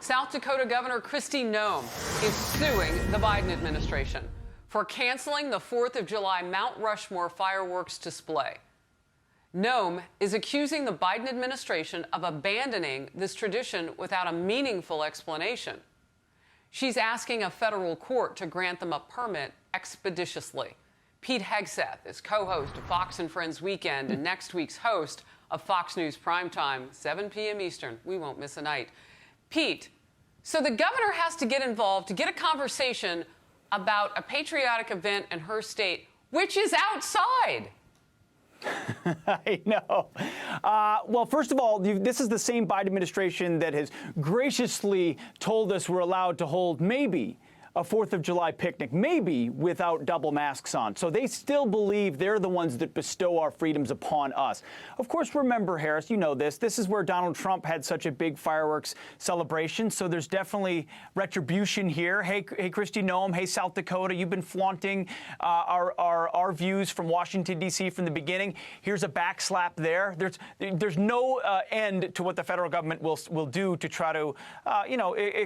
South Dakota Governor Kristi Noem is suing the Biden administration for canceling the 4th of July Mt Rushmore fireworks display. Noem is accusing the Biden administration of abandoning this tradition without a meaningful explanation. She's asking a federal court to grant them a permit expeditiously. Pete Hegseth is co-host of Fox and Friends Weekend and next week's host of Fox News Primetime, 7 p.m. Eastern. We won't miss a night. Pete, so the governor has to get involved to get a conversation about a patriotic event in her state, which is outside. I know. Well, first of all, this is the same Biden administration that has graciously told us we're allowed to hold maybe a 4th of July picnic, maybe without double masks on. So they still believe they're the ones that bestow our freedoms upon us. Of course, remember, Harris, you know this. This is where Donald Trump had such a big fireworks celebration. So there's definitely retribution here. Hey, Kristi Noem. Hey, South Dakota. You've been flaunting our views from Washington, D.C. from the beginning. Here's a backslap there. There's no end to what the federal government will do to try to,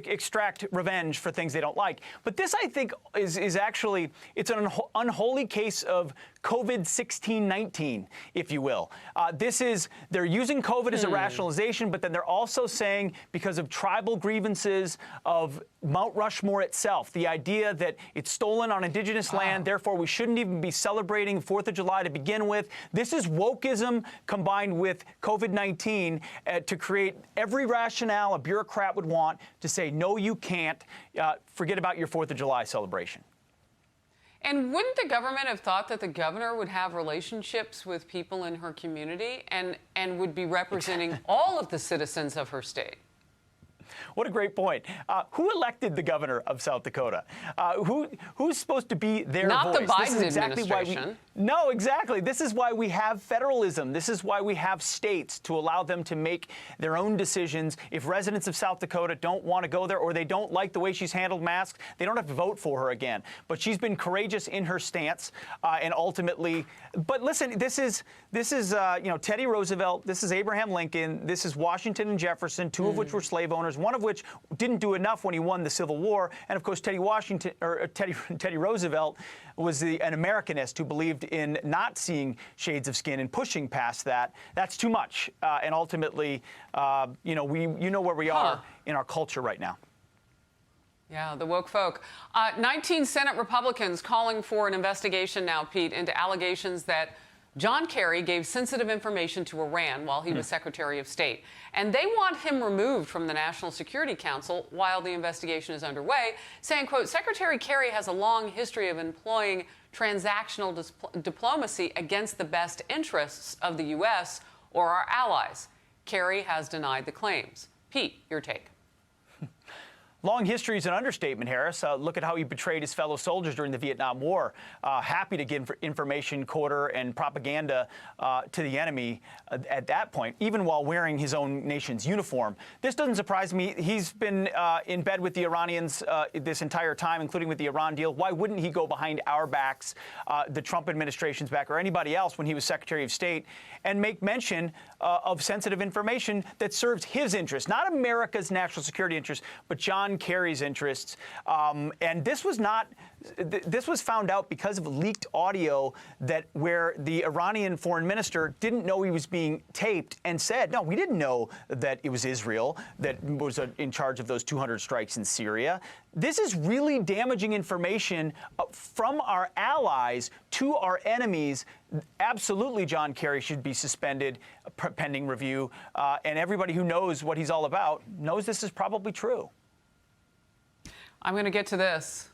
extract revenge for things they don't like. But this, I think, is actually, it's an unholy case of COVID-16-19, if you will. They're using COVID as a rationalization, but then they're also saying because of tribal grievances of Mt Rushmore itself, the idea that it's stolen on indigenous land, therefore we shouldn't even be celebrating 4th of July to begin with. This is wokeism combined with COVID-19 to create every rationale a bureaucrat would want to say, no, you can't. Forget about your 4th of July celebration. And wouldn't the government have thought that the governor would have relationships with people in her community and would be representing all of the citizens of her state? What a great point. Who elected the governor of South Dakota? Who's supposed to be their voice? Not the Biden exactly administration. No, exactly. This is why we have federalism. This is why we have states to allow them to make their own decisions. If residents of South Dakota don't want to go there or they don't like the way she's handled masks, they don't have to vote for her again. But she's been courageous in her stance and ultimately. But listen, this is Teddy Roosevelt. This is Abraham Lincoln. This is Washington and Jefferson, two of which were slave owners, one of which didn't do enough when he won the Civil War. And of course, Teddy Roosevelt was an Americanist who believed in not seeing shades of skin and pushing past that. That's too much. And ultimately, you know where we are in our culture right now. Yeah, the woke folk. 19 Senate Republicans calling for an investigation now, Pete, into allegations that John Kerry gave sensitive information to Iran while he was Secretary of State. And they want him removed from the National Security Council while the investigation is underway, saying, quote, Secretary Kerry has a long history of employing transactional diplomacy against the best interests of the U.S. or our allies. Kerry has denied the claims. Pete, your take. Long history is an understatement, Harris. Look at how he betrayed his fellow soldiers during the Vietnam War. Happy to give information, quarter, and propaganda to the enemy at that point, even while wearing his own nation's uniform. This doesn't surprise me. He's been in bed with the Iranians this entire time, including with the Iran deal. Why wouldn't he go behind our backs, the Trump administration's back, or anybody else when he was Secretary of State, and make mention of sensitive information that serves his interests, not America's national security interests, but John Kerry's interests. And this was found out because of leaked audio where the Iranian foreign minister didn't know he was being taped and said, no, we didn't know that it was Israel that was in charge of those 200 strikes in Syria. This is really damaging information from our allies to our enemies. Absolutely, John Kerry should be suspended pending review. And everybody who knows what he's all about knows this is probably true. I'm going to get to this.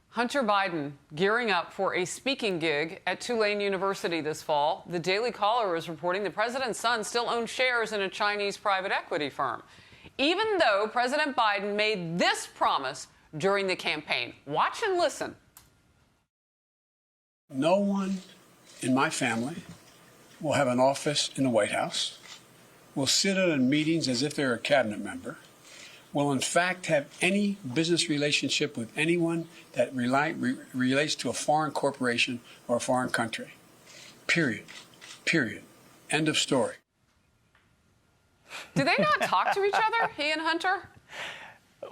Hunter Biden gearing up for a speaking gig at Tulane University this fall. The Daily Caller is reporting the president's son still owns shares in a Chinese private equity firm, even though President Biden made this promise during the campaign. Watch and listen. No one in my family will have an office in the White House, will sit in meetings as if they're a cabinet member, will in fact have any business relationship with anyone that relates to a foreign corporation or a foreign country. Period. Period. End of story. Do they not talk to each other, he and Hunter?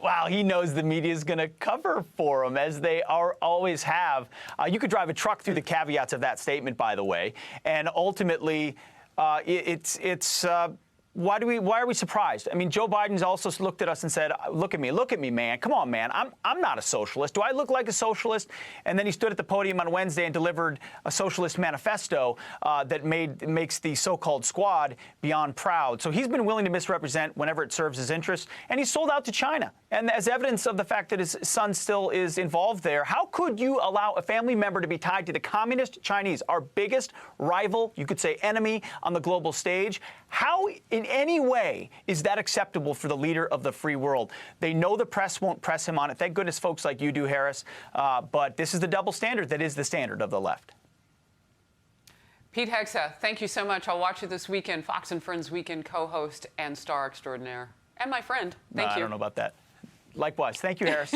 Well, he knows the media is going to cover for him, as they always have. You could drive a truck through the caveats of that statement, by the way, and ultimately, why are we surprised? I mean, Joe Biden's also looked at us and said, look at me, man. Come on, man. I'm not a socialist. Do I look like a socialist? And then he stood at the podium on Wednesday and delivered a socialist manifesto that makes the so-called squad beyond proud. So he's been willing to misrepresent whenever it serves his interests, and he's sold out to China. And as evidence of the fact that his son still is involved there, how could you allow a family member to be tied to the communist Chinese, our biggest rival, you could say enemy, on the global stage? How, in any way, is that acceptable for the leader of the free world? They know the press won't press him on it. Thank goodness folks like you do, Harris. But this is the double standard that is the standard of the left. Pete Hegseth, thank you so much. I'll watch you this weekend, Fox and Friends Weekend co-host and star extraordinaire. And my friend. Thank you. I don't know about that. Likewise. Thank you, Harris.